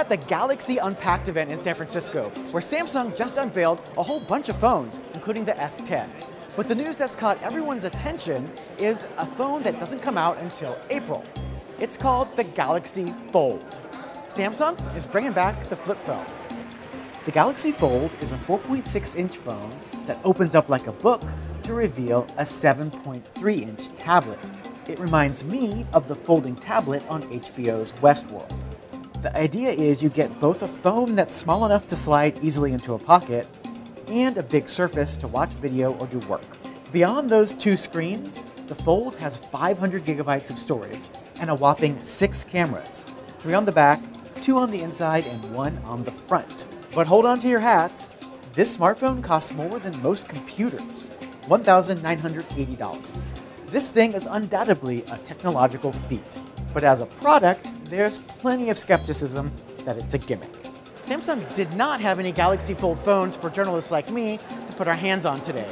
at the Galaxy Unpacked event in San Francisco, where Samsung just unveiled a whole bunch of phones, including the S10. But the news that's caught everyone's attention is a phone that doesn't come out until April. It's called the Galaxy Fold. Samsung is bringing back the flip phone. The Galaxy Fold is a 4.6-inch phone that opens up like a book to reveal a 7.3-inch tablet. It reminds me of the folding tablet on HBO's Westworld. The idea is you get both a phone that's small enough to slide easily into a pocket and a big surface to watch video or do work. Beyond those two screens, the Fold has 500 gigabytes of storage and a whopping 6 cameras, 3 on the back, 2 on the inside, and 1 on the front. But hold on to your hats, this smartphone costs more than most computers, $1,980. This thing is undoubtedly a technological feat, but as a product, there's plenty of skepticism that it's a gimmick. Samsung did not have any Galaxy Fold phones for journalists like me to put our hands on today.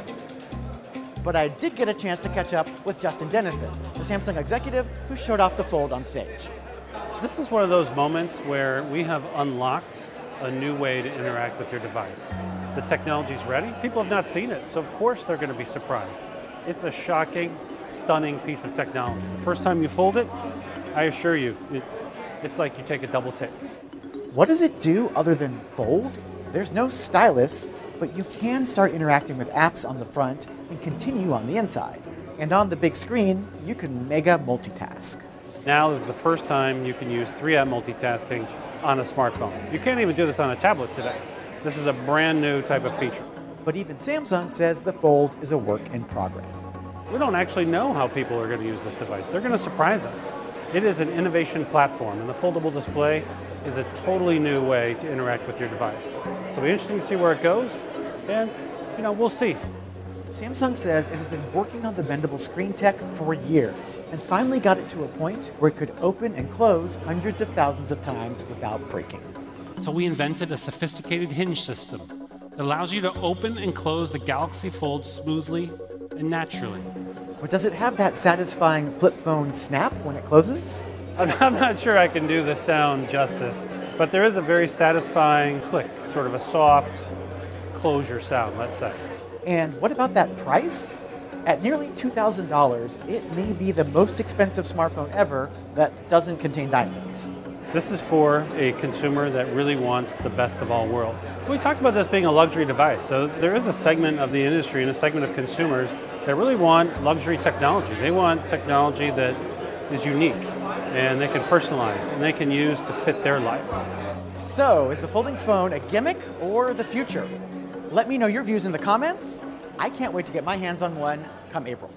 But I did get a chance to catch up with Justin Dennison, the Samsung executive who showed off the Fold on stage. This is one of those moments where we have unlocked a new way to interact with your device. The technology's ready. People have not seen it, so of course they're going to be surprised. It's a shocking, stunning piece of technology. The first time you fold it, I assure you, it's like you take a double take. What does it do other than fold? There's no stylus, but you can start interacting with apps on the front and continue on the inside. And on the big screen, you can mega multitask. Now is the first time you can use 3-app multitasking on a smartphone. You can't even do this on a tablet today. This is a brand new type of feature. But even Samsung says the Fold is a work in progress. We don't actually know how people are going to use this device. They're going to surprise us. It is an innovation platform, and the foldable display is a totally new way to interact with your device. So it'll be interesting to see where it goes, and we'll see. Samsung says it has been working on the bendable screen tech for years, and finally got it to a point where it could open and close hundreds of thousands of times without breaking. So we invented a sophisticated hinge system that allows you to open and close the Galaxy Fold smoothly and naturally. But does it have that satisfying flip phone snap when it closes? I'm not sure I can do the sound justice, but there is a very satisfying click, sort of a soft closure sound, let's say. And what about that price? At nearly $2,000, it may be the most expensive smartphone ever that doesn't contain diamonds. This is for a consumer that really wants the best of all worlds. We talked about this being a luxury device, so there is a segment of the industry and a segment of consumers that really want luxury technology. They want technology that is unique and they can personalize and they can use to fit their life. So, is the folding phone a gimmick or the future? Let me know your views in the comments. I can't wait to get my hands on one come April.